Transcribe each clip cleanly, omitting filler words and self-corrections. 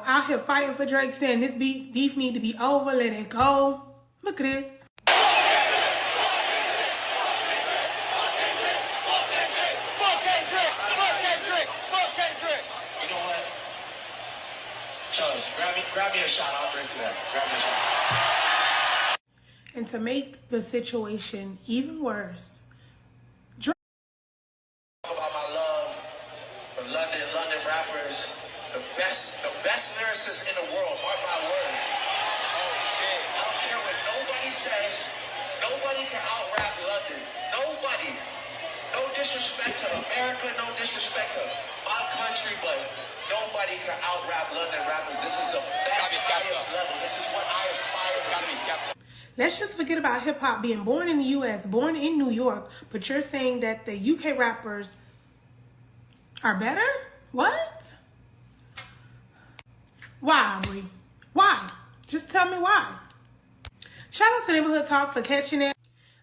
out here fighting for Drake, saying this beef need to be over, let it go. Look at this. Grab me a shot. I'll drink to that. Grab me a shot. And to make the situation even worse, Drake about my love for London rappers, the best lyricists in the world. Mark my words. Oh shit! I don't care what nobody says. Nobody can out-rap London. Nobody. No disrespect to America. No disrespect to my country, but nobody can out-rap London rappers. This is the best, highest level. This is what I aspire to be. Let's just forget about hip-hop being born in the U.S., born in New York, but you're saying that the UK rappers are better? What? Why, Brie? Why? Just tell me why. Shout out to Neighborhood Talk for catching it.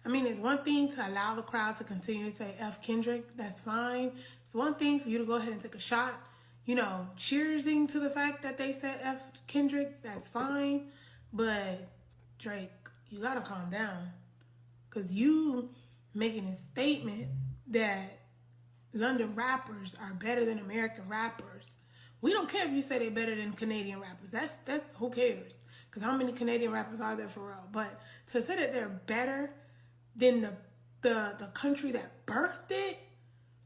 I mean, it's one thing to allow the crowd to continue to say F Kendrick. That's fine. It's one thing for you to go ahead and take a shot, you know, cheersing to the fact that they said F Kendrick. That's fine. But Drake, you gotta calm down. Because you making a statement that London rappers are better than American rappers. We don't care if you say they're better than Canadian rappers. That's who cares? Because how many Canadian rappers are there for real? But to say that they're better than the country that birthed it,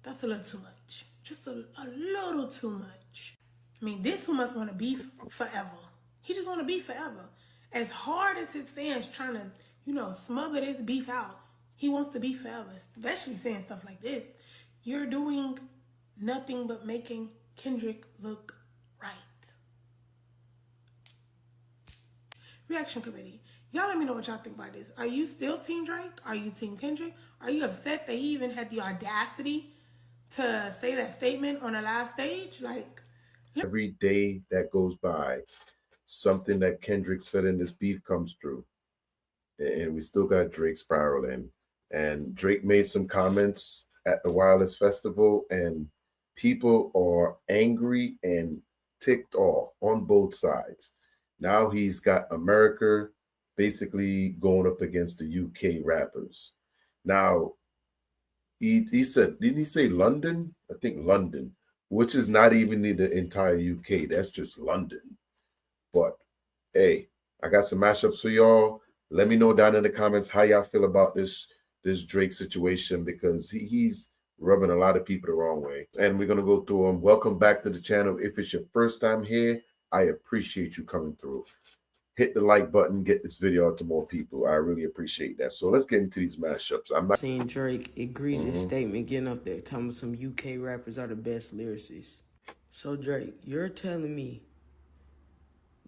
that's a little too much. Just a little too much. I mean, this who must want to beef forever. He just want to beef forever. As hard as his fans trying to, you know, smother this beef out, he wants to beef forever, especially saying stuff like this. You're doing nothing but making Kendrick look right. Reaction committee. Y'all let me know what y'all think about this. Are you still Team Drake? Are you Team Kendrick? Are you upset that he even had the audacity to say that statement on a live stage? Like, every day that goes by, something that Kendrick said in this beef comes through. And we still got Drake spiraling. And Drake made some comments at the Wireless Festival, and people are angry and ticked off on both sides. Now he's got America basically going up against the UK rappers. Now, he said, didn't he say London? I think London, which is not even the entire UK. That's just London. But hey, I got some mashups for y'all. Let me know down in the comments how y'all feel about this Drake situation, because he's rubbing a lot of people the wrong way. And we're going to go through them. Welcome back to the channel. If it's your first time here, I appreciate you coming through. Hit the like button, get this video out to more people. I really appreciate that. So let's get into these mashups. I'm not seeing Drake egregious statement getting up there telling some UK rappers are the best lyricists. So Drake, you're telling me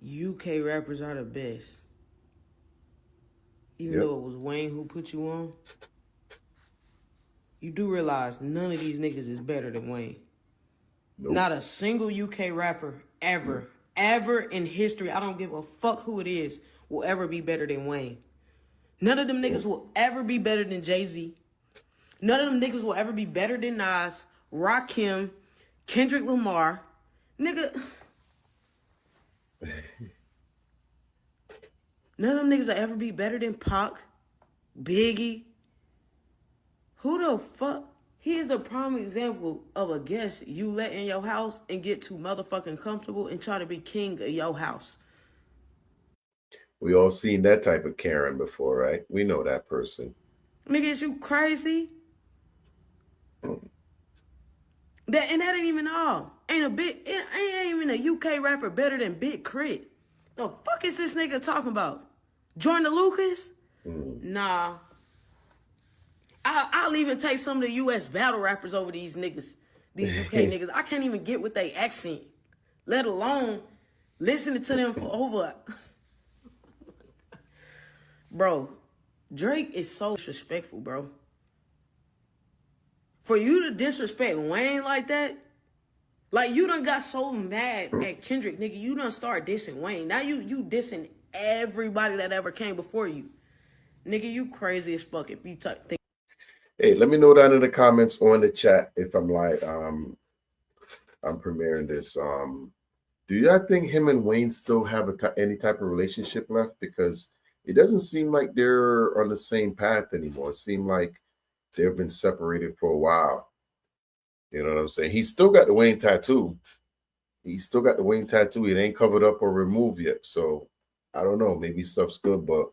UK rappers are the best, even though it was Wayne who put you on? You do realize none of these niggas is better than Wayne. Nope. Not a single UK rapper ever in history, I don't give a fuck who it is, will ever be better than Wayne. None of them niggas will ever be better than Jay-Z. None of them niggas will ever be better than Nas, Rakim, Kendrick Lamar. Nigga. None of them niggas will ever be better than Pac, Biggie. Who the fuck? He is the prime example of a guest you let in your house and get too motherfucking comfortable and try to be king of your house. We all seen that type of Karen before, right? We know that person. Nigga, is you crazy? That ain't even all. Ain't even a UK rapper better than Big Crit. The fuck is this nigga talking about? Jordan Lucas? Nah. I'll even take some of the US battle rappers over these niggas, these UK niggas. I can't even get with their accent, let alone listening to them for over. Bro, Drake is so disrespectful, bro. For you to disrespect Wayne like that, like you done got so mad at Kendrick, nigga, you done start dissing Wayne. Now you dissing everybody that ever came before you. Nigga, you crazy as fuck if you think. Hey, let me know down in the comments or in the chat if I'm like, I'm premiering this Do y'all think him and Wayne still have any type of relationship left? Because it doesn't seem like they're on the same path anymore. It seems like they've been separated for a while. You know what I'm saying? He's still got the Wayne tattoo. He's still got the Wayne tattoo. It ain't covered up or removed yet. So I don't know. Maybe stuff's good, but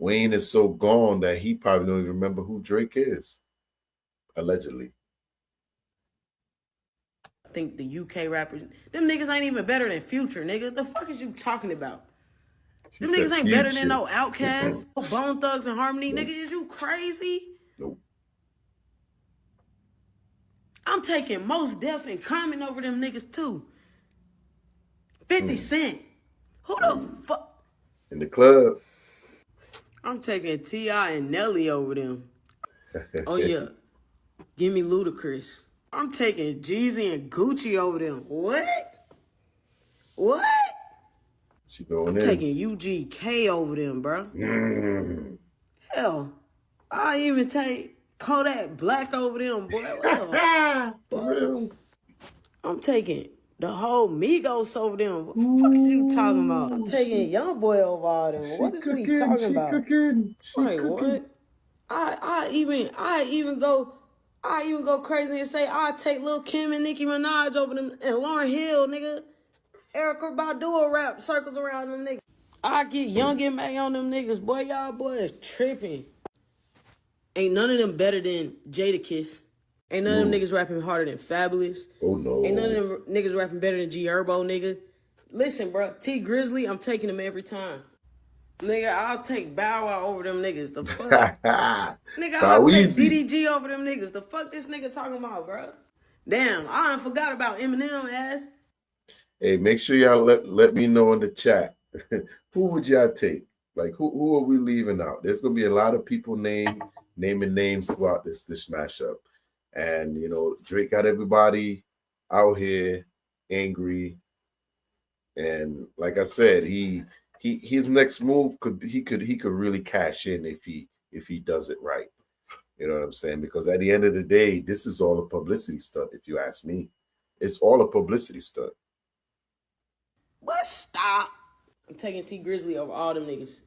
Wayne is so gone that he probably don't even remember who Drake is. Allegedly. I think the UK rappers, them niggas ain't even better than Future, nigga. The fuck is you talking about? Them niggas ain't better than no Outkast, no Bone Thugs and Harmony. Nope. Nigga, is you crazy? Nope. I'm taking Mos Def and Common over them niggas too. 50 Cent. Who the fuck? In the club. I'm taking T.I. and Nelly over them. Oh yeah. Give me Ludacris. I'm taking Jeezy and Gucci over them. What? What? She going I'm taking UGK over them, bro. Hell, I even take Kodak Black over them, boy. Boy. I'm taking the whole Migos over them. What the fuck is you talking about? I'm taking Young Boy over all them. What is we talking about? Wait, what? I even go crazy and say I take Lil Kim and Nicki Minaj over them and Lauryn Hill, nigga. Erykah Badu rap circles around them niggas. I get Young and May on them niggas. Boy, y'all boys tripping. Ain't none of them better than Jadakiss. Ain't none of them niggas rapping harder than Fabulous. Oh, no. Ain't none of them niggas rapping better than G Herbo, nigga. Listen, bro. T Grizzly, I'm taking them every time. Nigga, I'll take Bow Wow over them niggas. The fuck? Nigga, I'll take BDG over them niggas. The fuck this nigga talking about, bro? Damn, I done forgot about Eminem ass. Hey, make sure y'all let me know in the chat. Who would y'all take? Like, who are we leaving out? There's gonna be a lot of people naming names throughout this mashup. And you know, Drake got everybody out here angry. And like I said, his next move could really cash in if he does it right. You know what I'm saying? Because at the end of the day, this is all a publicity stunt, if you ask me. It's all a publicity stunt. But stop. I'm taking T Grizzly over all them niggas.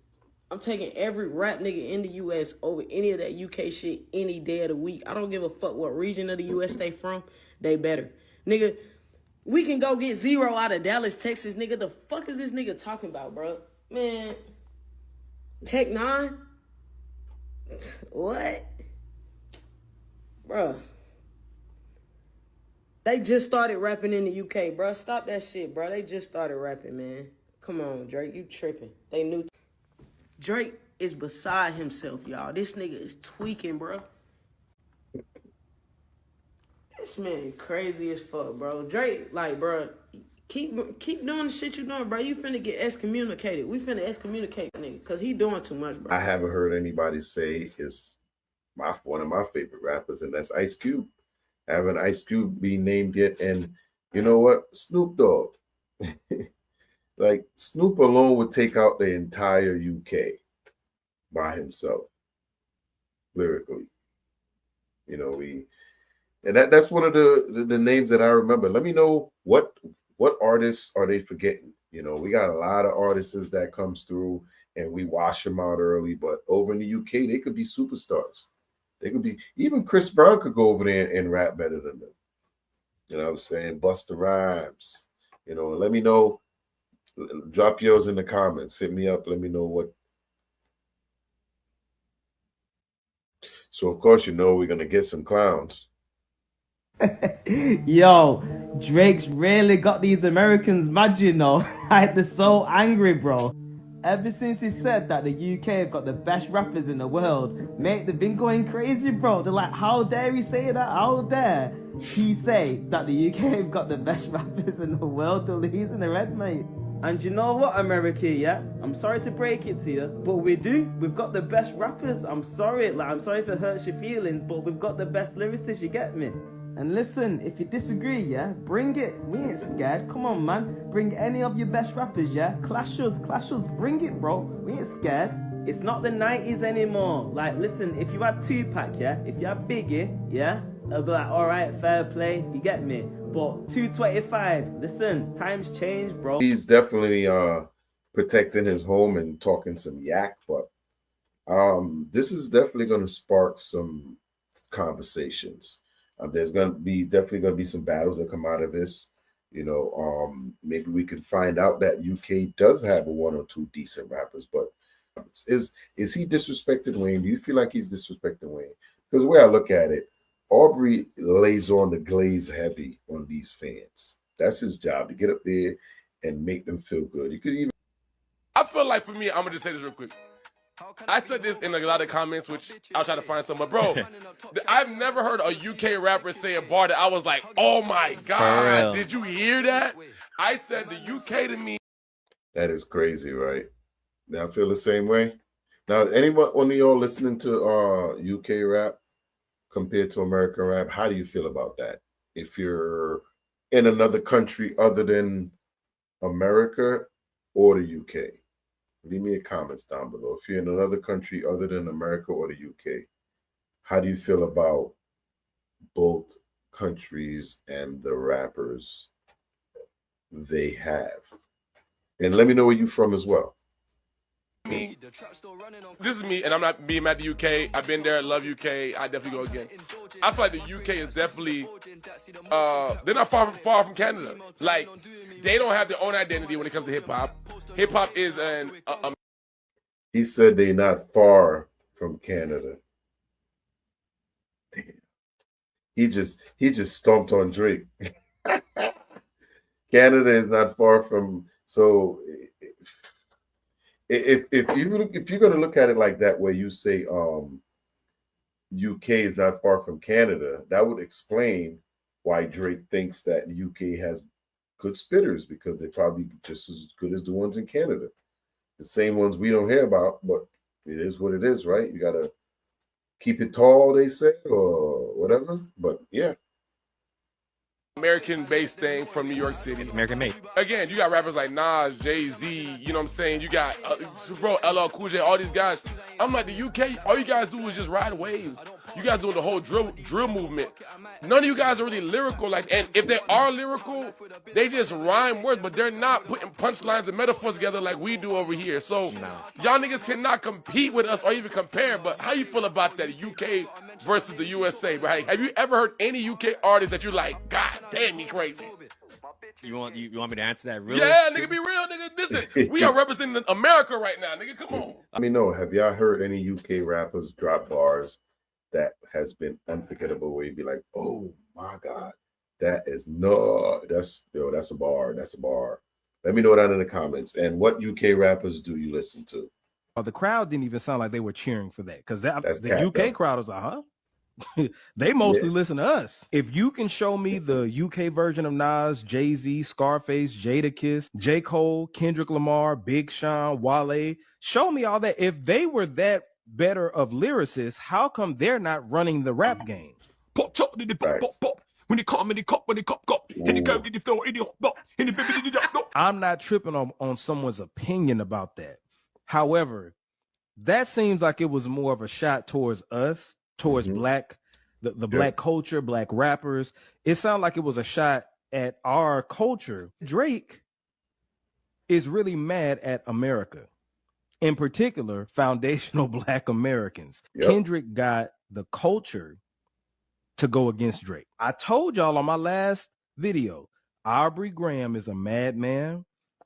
I'm taking every rap nigga in the U.S. over any of that UK shit any day of the week. I don't give a fuck what region of the U.S. they from. They better. Nigga, we can go get Zero out of Dallas, Texas. Nigga, the fuck is this nigga talking about, bro? Man. Tech 9? What? Bro. They just started rapping in the UK, bro. Stop that shit, bro. They just started rapping, man. Come on, Drake. You tripping. They knew. Drake is beside himself, y'all. This nigga is tweaking, bro. This man crazy as fuck, bro. Drake, like, bro, keep doing the shit you doing, bro. You finna get excommunicated. We finna excommunicate nigga, because he doing too much, bro. I haven't heard anybody say is one of my favorite rappers, and that's Ice Cube. I haven't Ice Cube be named yet. And you know what? Snoop Dogg. Like, Snoop alone would take out the entire UK by himself, lyrically. You know, and that's one of the names that I remember. Let me know what artists are they forgetting. You know, we got a lot of artists that comes through and we wash them out early, but over in the UK, they could be superstars. They could be, even Chris Brown could go over there and rap better than them. You know what I'm saying? Busta Rhymes. You know, let me know. Drop yours in the comments. Hit me up. Let me know what. So, of course, you know we're going to get some clowns. Yo, Drake's really got these Americans mad, you know. Like, they're so angry, bro. Ever since he said that the UK have got the best rappers in the world, mate, they've been going crazy, bro. They're like, how dare he say that? How dare he say that the UK have got the best rappers in the world? They're losing their head, mate. And you know what, America, yeah? I'm sorry to break it to you, but we do. We've got the best rappers. I'm sorry if it hurts your feelings, but we've got the best lyricists, you get me? And listen, if you disagree, yeah, bring it. We ain't scared. Come on, man. Bring any of your best rappers, yeah? Clash us. Bring it, bro. We ain't scared. It's not the 90s anymore. Like, listen, if you had Tupac, yeah? If you had Biggie, yeah? I'll be like, alright, fair play, you get me? But 225, listen, times change, bro. He's definitely protecting his home and talking some yak, but this is definitely going to spark some conversations. There's definitely going to be some battles that come out of this. You know, maybe we can find out that UK does have a one or two decent rappers, but is he disrespecting Wayne? Do you feel like he's disrespecting Wayne? Because the way I look at it, Aubrey lays on the glaze heavy on these fans. That's his job, to get up there and make them feel good. You could even. I feel like for me, I'm gonna just say this real quick. I said this in a lot of comments, which I'll try to find some. But bro, I've never heard a UK rapper say a bar that I was like, "Oh my god, did you hear that?" I said the UK to me. That is crazy, right? Now I feel the same way. Now, one of y'all listening to UK rap compared to American rap, how do you feel about that? If you're in another country other than America or the UK, leave me a comments down below. If you're in another country other than America or the UK, how do you feel about both countries and the rappers they have? And let me know where you're from as well. This is me, and I'm not being mad at the UK. I've been there, love UK. I definitely go again. I feel like the UK is definitely, they're not far from Canada. Like, they don't have their own identity when it comes to hip hop. Hip hop is He said they're not far from Canada. Damn. He just stomped on Drake. Canada is not far from. So if you're gonna look at it like that, where you say UK is not far from Canada, that would explain why Drake thinks that UK has good spitters, because they're probably just as good as the ones in Canada. The same ones we don't hear about, but it is what it is, right? You gotta keep it tall, they say, or whatever. But yeah. American-based thing from New York City. American made. Again, you got rappers like Nas, Jay-Z, you know what I'm saying? You got, bro, LL Cool J, all these guys. I'm like, the UK, all you guys do is just ride waves. You guys doing the whole drill movement. None of you guys are really lyrical. Like, and if they are lyrical, they just rhyme words, but they're not putting punchlines and metaphors together like we do over here. So y'all niggas cannot compete with us or even compare. But how you feel about that UK versus the USA? Right? Have you ever heard any UK artist that you're like, God damn, he crazy? You want me to answer that really? Yeah, nigga, be real, nigga. Listen, we are representing America right now, nigga. Come on. I mean, no, have y'all heard any UK rappers drop bars that has been unforgettable, where you'd be like, oh my God, that's a bar. That's a bar. Let me know that in the comments. And what UK rappers do you listen to? The crowd didn't even sound like they were cheering for that, because the UK though. crowd was like, huh? They mostly listen to us. If you can show me the UK version of Nas, Jay-Z, Scarface, Jadakiss, J. Cole, Kendrick Lamar, Big Sean, Wale, show me all that. If they were that better of lyricists, how come they're not running the rap game? Pop, chop, did it pop, pop, pop. When it come, when it cop, when it cop, cop. And it go, did it throw, and it hop, and it baby, did it go. I'm not tripping on someone's opinion about that. However, that seems like it was more of a shot towards us, towards black, the black culture, black rappers. It sounded like it was a shot at our culture. Drake is really mad at America, in particular, foundational black Americans. Kendrick got the culture to go against Drake. I told y'all on my last video, Aubrey Graham is a madman.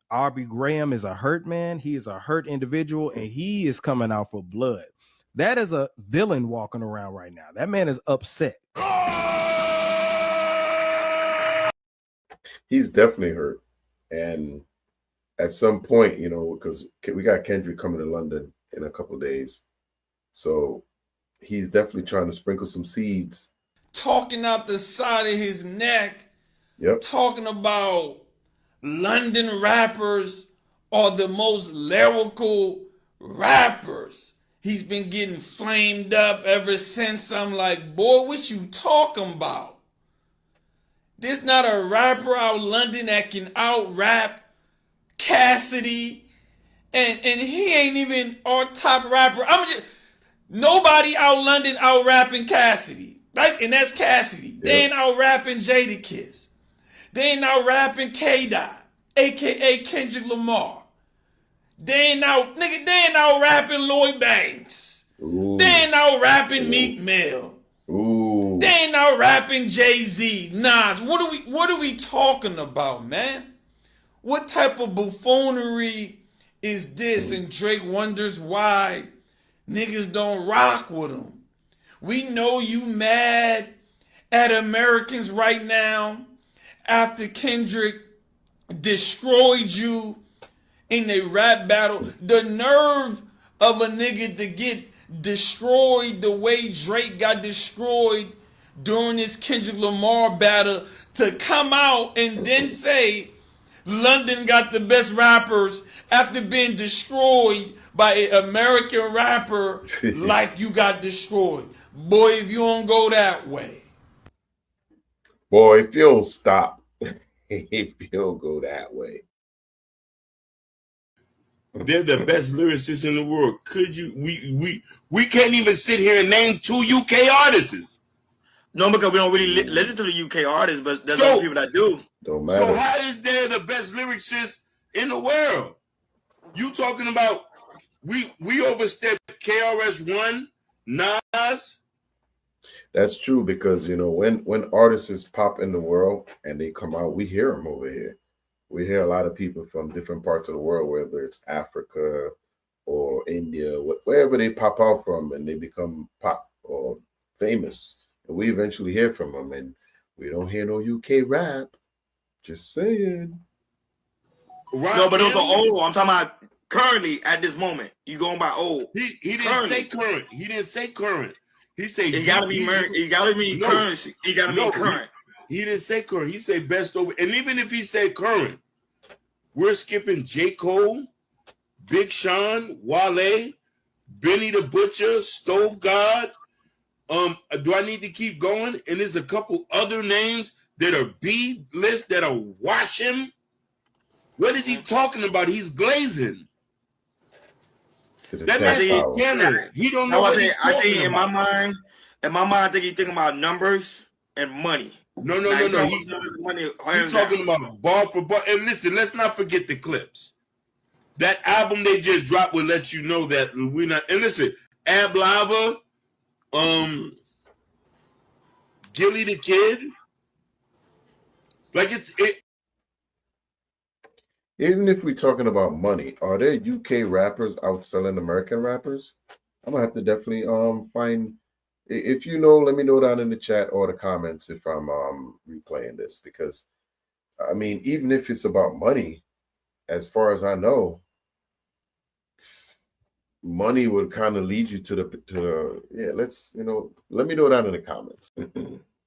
Aubrey Graham is a hurt man. He is a hurt individual, and he is coming out for blood. That is a villain walking around right now. That man is upset. He's definitely hurt. And at some point, you know, because we got Kendrick coming to London in a couple of days. So he's definitely trying to sprinkle some seeds. Talking out the side of his neck. Talking about London rappers are the most lyrical rappers. He's been getting flamed up ever since. I'm like, boy, what you talking about? There's not a rapper out London that can out-rap Cassidy. And he ain't even our top rapper. Nobody out London out-rapping Cassidy. Right? And that's Cassidy. They ain't out rapping Jadakiss. They ain't out rapping K-Dot, aka Kendrick Lamar. They ain't out rapping Lloyd Banks. Ooh. They ain't out rapping Meek Mill. Ooh. They ain't out rapping Jay-Z, Nas. What are we talking about, man? What type of buffoonery is this? And Drake wonders why niggas don't rock with him. We know you mad at Americans right now after Kendrick destroyed you in a rap battle. The nerve of a nigga to get destroyed the way Drake got destroyed during this Kendrick Lamar battle, to come out and then say London got the best rappers after being destroyed by an American rapper like you got destroyed. Boy, if you don't go that way. Boy, if you don't stop, if you don't go that way. They're the best lyricists in the world. Could you? We can't even sit here and name 2 UK artists. No, because we don't really listen to the UK artists, but there's other people that do. Don't matter. So how is there the best lyricists in the world? You talking about we overstepped KRS-One, Nas? That's true, because you know when artists pop in the world and they come out, we hear them over here. We hear a lot of people from different parts of the world, whether it's Africa or India, wherever they pop out from, and they become pop or famous. And we eventually hear from them, and we don't hear no UK rap. Just saying. No, but those are old. I'm talking about currently at this moment. You going by old? He didn't say current. He didn't say current. He said it gotta be current. It gotta be currency. It gotta be current. He didn't say current. He said best over. And even if he said current, we're skipping J. Cole, Big Sean, Wale, Benny the Butcher, Stove God. Do I need to keep going? And there's a couple other names that are B-list that are wash him. What is he talking about? He's glazing. That man's in Canada. He don't know what he's talking about. I think in my mind, I think he's thinking about numbers and money. No. He's talking about bar for bar. And listen, let's not forget the clips. That album they just dropped will let you know that we're not. And listen, Ab Lava, Gilly the Kid, like it. Even if we're talking about money, are there UK rappers outselling American rappers? I'm gonna have to definitely find. If you know, let me know down in the chat or the comments if I'm replaying this, because I mean, even if it's about money, as far as I know, money would kind of lead you to the let me know down in the comments.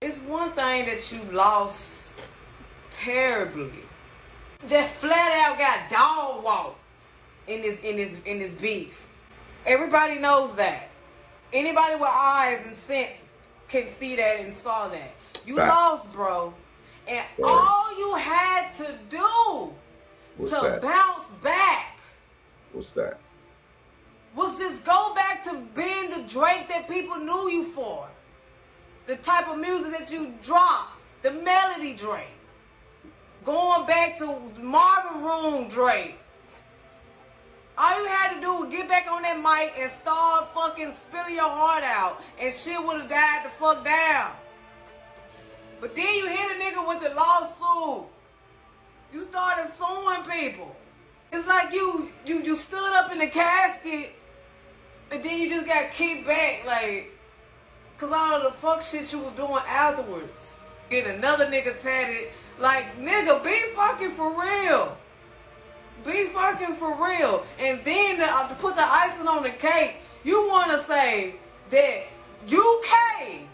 It's one thing that you lost terribly. Just flat out got dog walk in this beef. Everybody knows that. Anybody with eyes and sense can see that and saw that. You lost, bro. And all you had to do bounce back. What's that? Was just go back to being the Drake that people knew you for. The type of music that you drop. The melody Drake. Going back to Marvin Room Drake. All you had to do was get back on that mic and start fucking spilling your heart out, and shit would have died the fuck down. But then you hit a nigga with the lawsuit. You started suing people. It's like you stood up in the casket, and then you just got kicked back, like, cause all of the fuck shit you was doing afterwards. Getting another nigga tatted, like, nigga, be fucking for real. Be fucking for real. And then to put the icing on the cake, you want to say that UK,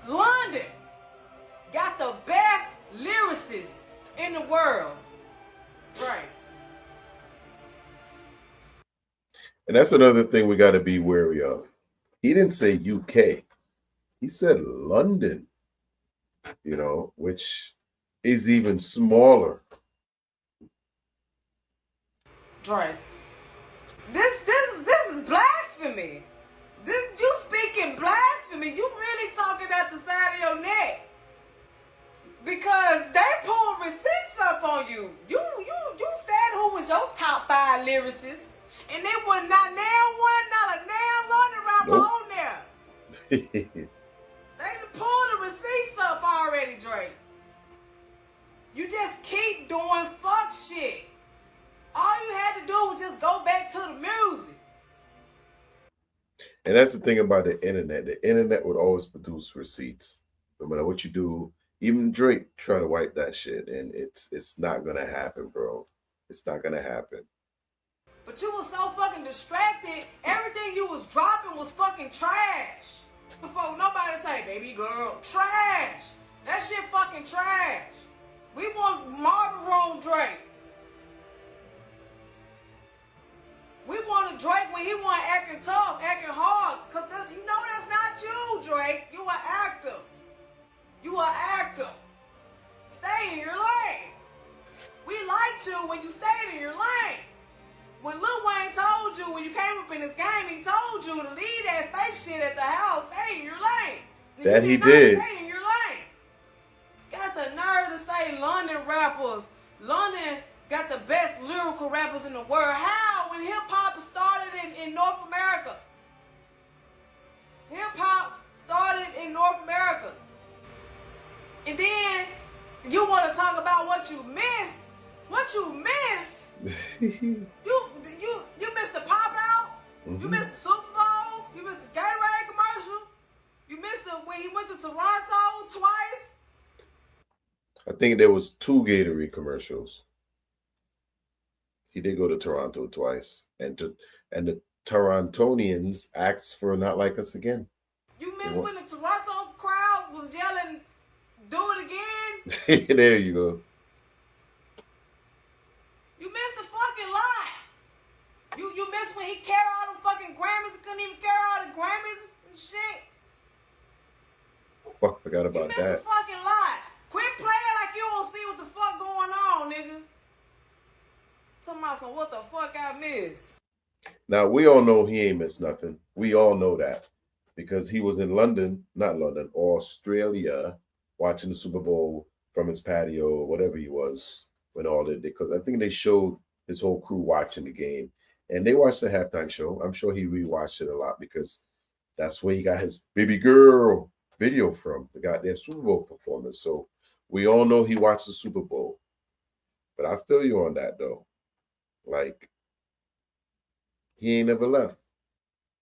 London, got the best lyricists in the world. Right. And that's another thing we got to be wary of. He didn't say UK. He said London, which is even smaller. Right. This is blasphemy. You speaking blasphemy. You really talking They done pulled the receipts up already, Drake. You just keep doing fuck shit. All you had to do was just go back to the music. And that's the thing about the internet. The internet would always produce receipts. No matter what you do, even Drake try to wipe that shit, and it's not gonna happen, bro. It's not gonna happen. But you was so fucking distracted. Everything you was dropping was fucking trash. Before nobody say, baby girl, trash. That shit fucking trash. We want Marvin Room Drake. We want a Drake when he want acting tough, acting hard. Cause you know that's not you, Drake. You an actor. You an actor. Stay in your lane. We liked you when you stayed in your lane. When Lil Wayne told you, when you came up in this game, he told you to leave that fake shit at the house, stay in your lane. That he did. Stay in your lane. Got the nerve to say London rappers. London got the best lyrical rappers in the world. How? When hip-hop started in North America. Hip-hop started in North America. And then you want to talk about what you missed. What you missed? you missed the pop out. You missed the Super Bowl. You missed the Gatorade commercial. You missed it when he went to Toronto twice. I think there was 2 Gatorade commercials. He did go to Toronto twice, and the Torontonians asked for Not Like Us Again. You missed when the Toronto crowd was yelling, "Do it again." There you go. You missed the fucking lie. You missed when he carried all the fucking Grammys. He couldn't even carry all the Grammys and shit. Oh, I forgot about you missed that. The fucking lie. Quit playing like you don't see what the fuck going on, nigga. Talking about some what the fuck I missed. Now, we all know he ain't missed nothing. We all know that because he was in Australia, watching the Super Bowl from his patio or whatever he was when all that, because I think they showed his whole crew watching the game and they watched the halftime show. I'm sure he rewatched it a lot because that's where he got his baby girl video from, the goddamn Super Bowl performance. So we all know he watched the Super Bowl. But I feel you on that though. Like, he ain't never left.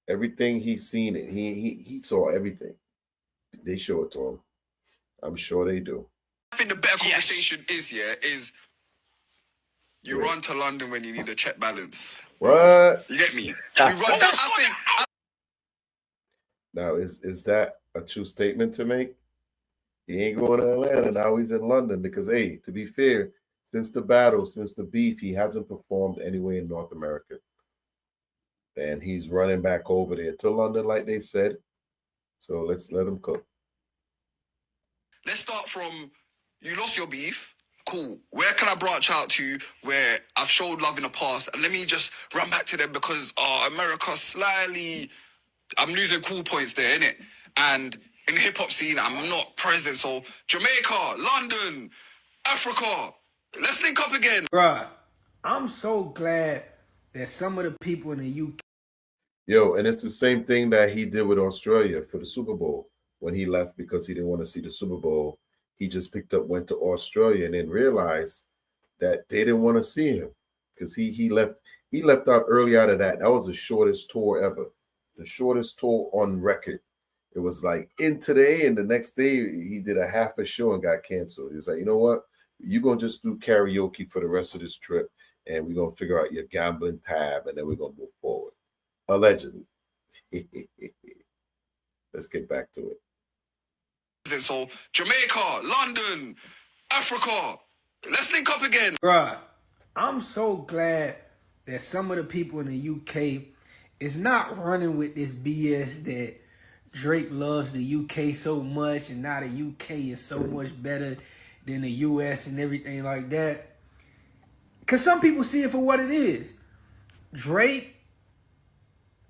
Everything he's seen it. He saw everything. They show it to him. I'm sure they do. I think the better conversation is you run to London when you need a check balance. What? You get me? You run that. Now, is that a true statement to make? He ain't going to Atlanta. Now he's in London because, hey, to be fair, since the battle, since the beef, he hasn't performed anywhere in North America. And he's running back over there to London, like they said. So let's let him cook. Let's start from, you lost your beef. Cool. Where can I branch out to where I've showed love in the past? And let me just run back to them because America slightly, I'm losing cool points there, innit? And in the hip-hop scene, I'm not present. So Jamaica, London, Africa, let's link up again. Bruh, I'm so glad that some of the people in the UK. Yo, and it's the same thing that he did with Australia for the Super Bowl. When he left because he didn't want to see the Super Bowl, he just picked up, went to Australia, and then realized that they didn't want to see him because he left out early out of that. That was the shortest tour ever, the shortest tour on record. It was like in today, and the next day he did a half a show and got canceled. He was like, you know what? You're going to just do karaoke for the rest of this trip, and we're going to figure out your gambling tab, and then we're going to move forward. Allegedly. Let's get back to it. So Jamaica, London, Africa, let's link up again. Bruh, I'm so glad that some of the people in the UK is not running with this BS that Drake loves the UK so much and now the UK is so much better than the US and everything like that. Because some people see it for what it is. Drake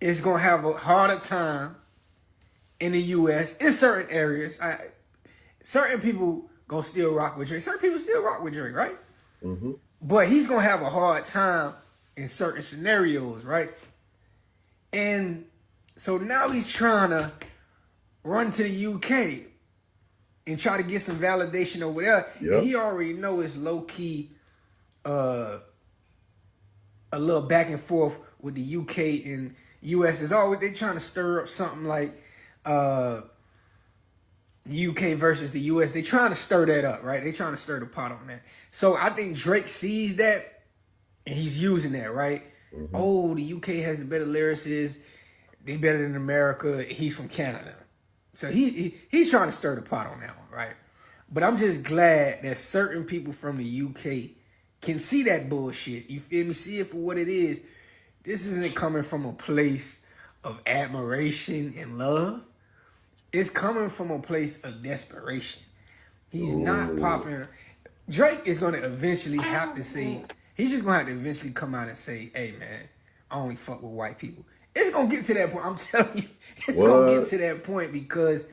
is going to have a harder time in the US in certain areas. Certain people going to still rock with Drake. Certain people still rock with Drake, right? Mm-hmm. But he's going to have a hard time in certain scenarios, right? And so now he's trying to run to the UK and try to get some validation over there. Yep. And he already know it's low-key a little back and forth with the UK and US. Is always they trying to stir up something like the UK versus the US. They trying to stir that up, right? They trying to stir the pot on that. So I think Drake sees that and he's using that, right? Mm-hmm. Oh, the UK has the better lyricists. They better than America. He's from Canada. So he's trying to stir the pot on that one, right? But I'm just glad that certain people from the UK can see that bullshit. You feel me? See it for what it is. This isn't coming from a place of admiration and love. It's coming from a place of desperation. He's not popping. Drake is going to eventually have to say, he's just going to have to eventually come out and say, hey, man, I only fuck with white people. It's going to get to that point. I'm telling you, it's going to get to that point because,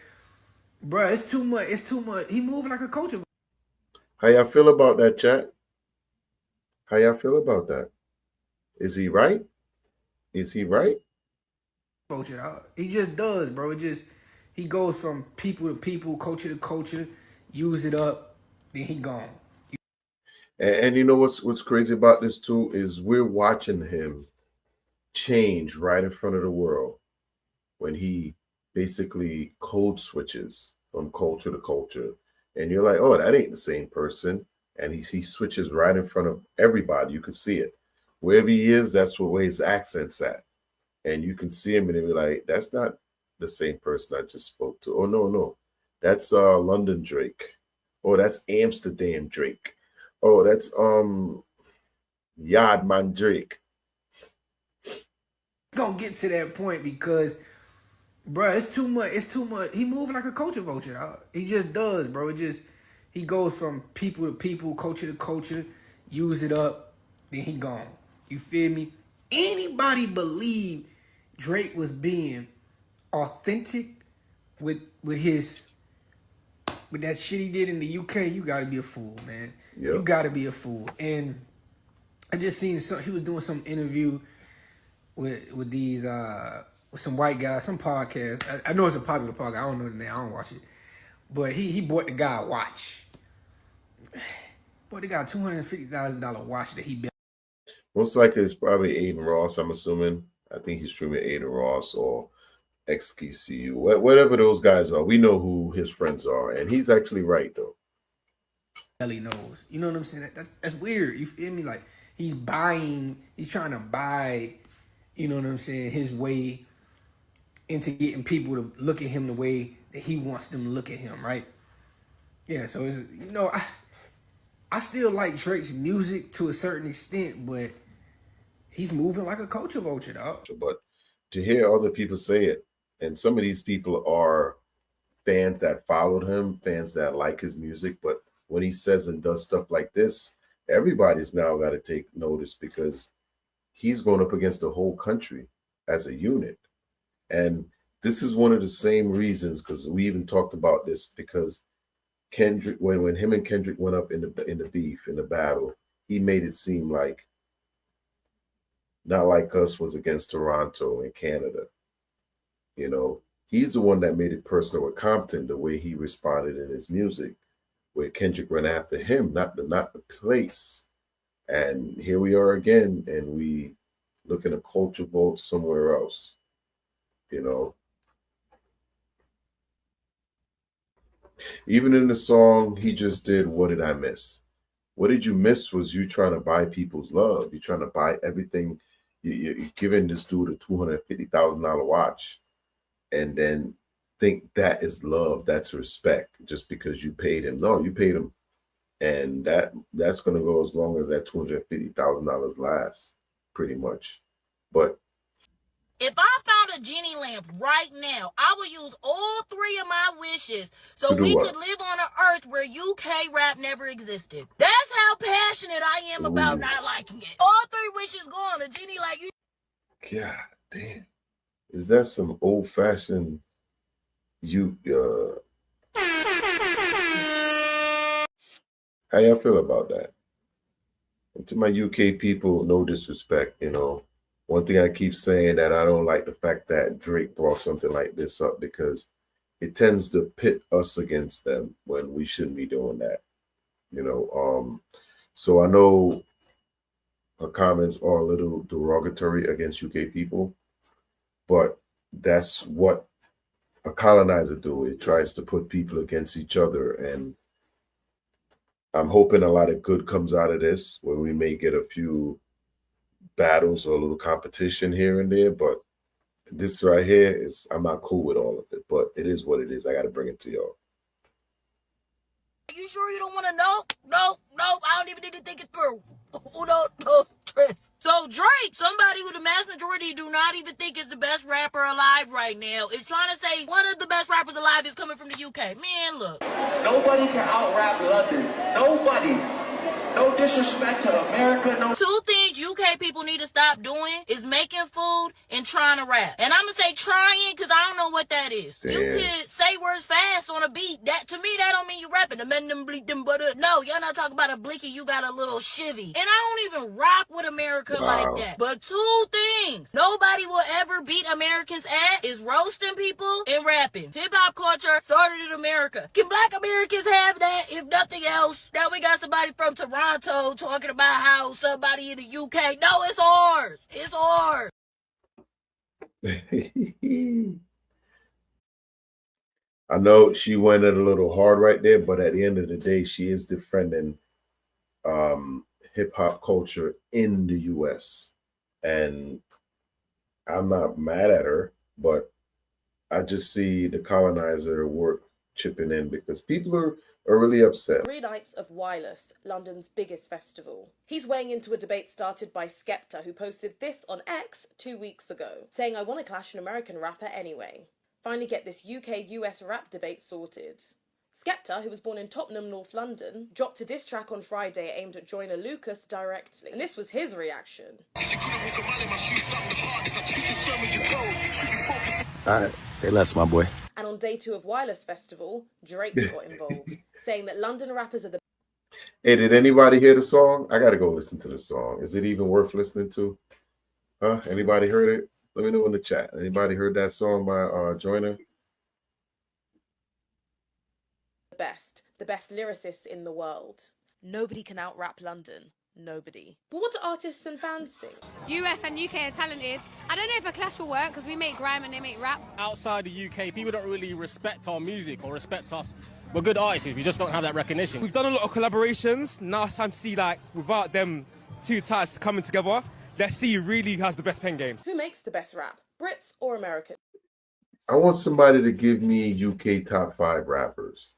bro, it's too much. It's too much. He moving like a culture. How y'all feel about that, chat? How y'all feel about that? Is he right? Is he right? Vulture. He just does, bro. He goes from people to people, culture to culture, use it up, then he gone. And you know what's crazy about this too is we're watching him change right in front of the world when he basically code switches from culture to culture. And you're like, oh, that ain't the same person. And he switches right in front of everybody. You can see it. Wherever he is, that's where his accent's at. And you can see him and they'll be like, that's not the same person I just spoke to. Oh, no. That's London Drake. Oh, that's Amsterdam Drake. Oh, that's Yardman Drake. It's gonna get to that point because, bro, it's too much. It's too much. He moving like a culture vulture. He just does, bro. He goes from people to people, culture to culture, use it up, then he gone. You feel me? Anybody believe Drake was being authentic with that shit he did in the UK? You gotta be a fool, man. Yep. You gotta be a fool. And I just seen he was doing some interview with these with some white guys, some podcast. I know it's a popular podcast. I don't know the name. I don't watch it. But he bought the guy a watch. Bought the guy $250,000 watch that he built. Most likely it's probably Aiden Ross, I'm assuming. I think he's streaming Aiden Ross or XKCU, whatever those guys are. We know who his friends are. And he's actually right, though. He knows. You know what I'm saying? That's weird. You feel me? Like, he's trying to buy, you know what I'm saying, his way into getting people to look at him the way that he wants them to look at him, right? Yeah, so, I still like Drake's music to a certain extent, but he's moving like a culture vulture, dog. But to hear other people say it, and some of these people are fans that followed him, fans that like his music, but when he says and does stuff like this, everybody's now got to take notice because he's going up against the whole country as a unit. And this is one of the same reasons, because we even talked about this, because Kendrick, when him and Kendrick went up in the beef, in the battle, he made it seem like Not Like Us was against Toronto and Canada. You know, he's the one that made it personal with Compton, the way he responded in his music, where Kendrick ran after him, not the place. And here we are again, and we looking at culture vote somewhere else, you know. Even in the song he just did, What Did I Miss? What did you miss was you trying to buy people's love. You're trying to buy everything. You're giving this dude a $250,000 watch and then think that is love, that's respect, just because you paid him. No, you paid him. And that's going to go as long as that $250,000 lasts, pretty much. But if I found a genie lamp right now, I would use all three of my wishes so we could live on an earth where UK rap never existed. That's how passionate I am about not liking it. All three wishes gone. A genie like you. God damn. Is that some old-fashioned how y'all feel about that? And to my UK people, no disrespect, you know. One thing I keep saying that I don't like the fact that Drake brought something like this up, because it tends to pit us against them when we shouldn't be doing that. So I know her comments are a little derogatory against UK people, but that's what a colonizer do. It tries to put people against each other, and I'm hoping a lot of good comes out of this, where we may get a few battles or a little competition here and there, but this right here is, I'm not cool with all of it, but it is what it is. I got to bring it to y'all. You sure you don't want to know? Nope. I don't even need to think it through. No stress. So Drake, somebody who the mass majority do not even think is the best rapper alive right now, is trying to say one of the best rappers alive is coming from the UK. Man, look. Nobody can out-rap London. Nobody. No disrespect to America. No. Two things UK people need to stop doing is making food and trying to rap. And I'm going to say trying because I don't know what that is. Damn. You can say words fast on a beat. That to me, that don't mean you rapping. No, you're not talking about a blicky. You got a little shivvy. And I don't even rock with America like that. But two things nobody will ever beat Americans at is roasting people and rapping. Hip-hop culture started in America. Can black Americans have that? If nothing else, now we got somebody from Toronto talking about how somebody in the UK. No, it's ours. It's ours. I know she went it a little hard right there, but at the end of the day, she is defending hip-hop culture in the US. And I'm not mad at her, but I just see the colonizer work chipping in because people are really upset. 3 nights of Wireless, London's biggest festival. He's weighing into a debate started by Skepta, who posted this on X 2 weeks ago, saying, "I want to clash an American rapper anyway. Finally get this UK-US rap debate sorted." Skepta, who was born in Tottenham, North London, dropped a diss track on Friday aimed at joiner Lucas directly. And this was his reaction. Alright, say less, my boy. And on day 2 of Wireless Festival, Drake got involved, saying that London rappers are the... Hey, did anybody hear the song? I got to go listen to the song. Is it even worth listening to? Huh? Anybody heard it? Let me know in the chat. Anybody heard that song by Joyner? The best lyricists in the world. Nobody can out-rap London. Nobody. But what do artists and fans think? US and UK are talented. I don't know if a clash will work because we make grime and they make rap. Outside the UK, people don't really respect our music or respect us. We're good artists, we just don't have that recognition. We've done a lot of collaborations. Now it's time to see, like, without them two types coming together, let's see who really has the best pen games. Who makes the best rap? Brits or Americans? I want somebody to give me UK top 5 rappers.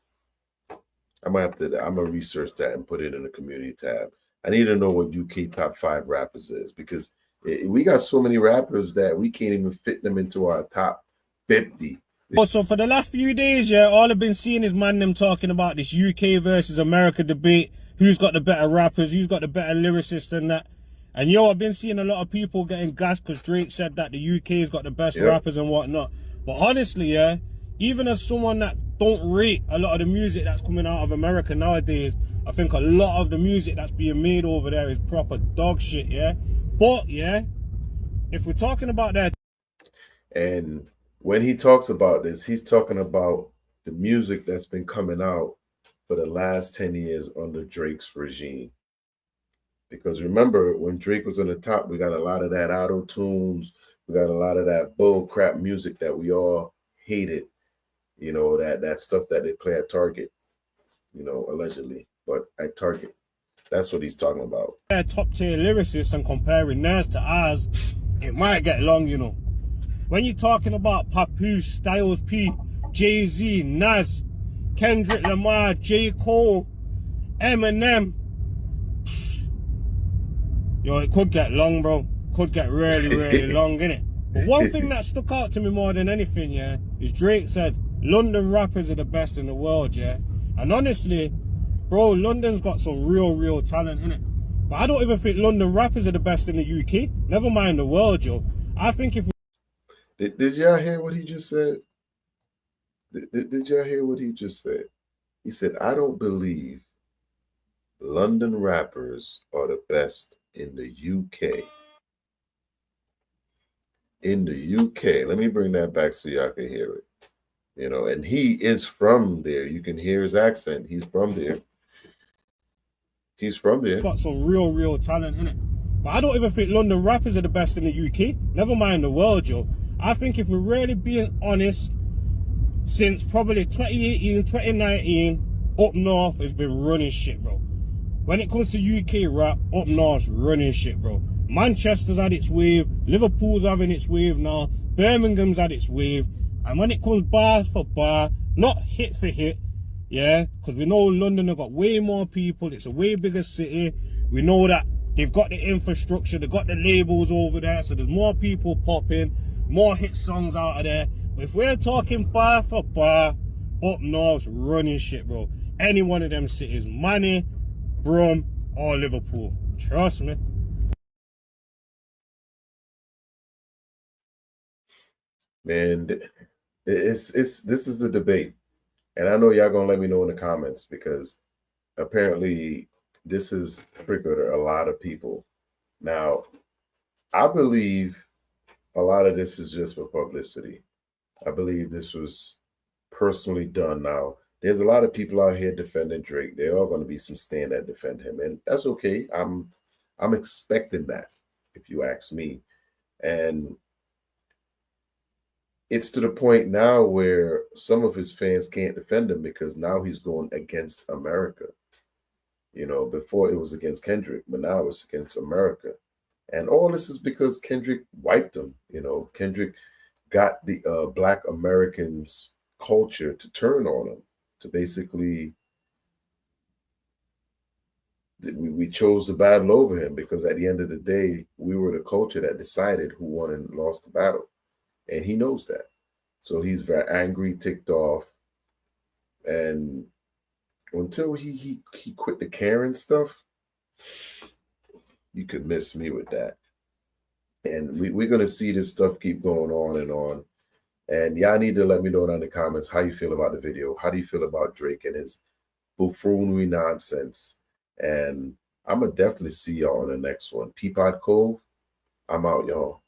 I'm gonna research that and put it in the community tab. I need to know what UK top 5 rappers is, because we got so many rappers that we can't even fit them into our top 50. So for the last few days, yeah, all I've been seeing is them talking about this UK versus America debate. Who's got the better rappers? Who's got the better lyricists and that? And I've been seeing a lot of people getting gassed because Drake said that the UK's got the best rappers and whatnot. But honestly, yeah, even as someone that don't rate a lot of the music that's coming out of America nowadays, I think a lot of the music that's being made over there is proper dog shit, yeah? But, yeah, if we're talking about that... And when he talks about this, he's talking about the music that's been coming out for the last 10 years under Drake's regime. Because remember, when Drake was on the top, we got a lot of that auto-tunes, we got a lot of that bull crap music that we all hated. You know, that stuff that they play at Target, you know, allegedly. But at Target, that's what he's talking about. Top tier lyricists and comparing theirs to ours, it might get long, you know. When you're talking about Papoose, Styles P, Jay-Z, Nas, Kendrick Lamar, J. Cole, Eminem, it could get long, bro. Could get really, really long, innit? But one thing that stuck out to me more than anything, yeah, is Drake said, London rappers are the best in the world, yeah? And honestly, bro, London's got some real talent in it. But I don't even think London rappers are the best in the UK. Never mind the world, yo. I think if we... Did y'all hear what he just said? Did y'all hear what he just said? He said, I don't believe London rappers are the best in the UK. In the UK. Let me bring that back so y'all can hear it. you know, and he is from there. You can hear his accent. He's from there. He's from there. Got some real talent in it. But I don't even think London rappers are the best in the UK. Never mind the world, yo. I think if we're really being honest, since probably 2018, 2019, up north has been running shit, bro. When it comes to UK rap, up north's running shit, bro. Manchester's had its wave, Liverpool's having its wave now, Birmingham's had its wave, and when it comes bar for bar, not hit for hit, yeah, because we know London have got way more people, it's a way bigger city, we know that they've got the infrastructure, they've got the labels over there, so there's more people popping, more hit songs out of there. But if we're talking bar for bar, up north's running shit, bro. Any one of them cities, Manny, Brum, or Liverpool. Trust me. Man, this is the debate. And I know y'all gonna let me know in the comments because apparently this has triggered a lot of people. Now, I believe a lot of this is just for publicity. I believe this was personally done. Now, there's a lot of people out here defending Drake. There are going to be some stand that defend him, and that's okay. I'm expecting that, if you ask me. And it's to the point now where some of his fans can't defend him because now he's going against America. You know, before it was against Kendrick, but now it's against America. And all this is because Kendrick wiped him. You know, Kendrick got the Black Americans culture to turn on him, to basically, we chose the battle over him because at the end of the day, we were the culture that decided who won and lost the battle. And he knows that. So he's very angry, ticked off. And until he quit the Karen stuff, you could miss me with that. And we're going to see this stuff keep going on and on. And y'all need to let me know in the comments how you feel about the video. How do you feel about Drake and his buffoonery nonsense? And I'm going to definitely see y'all in the next one. PeePodCove, I'm out, y'all.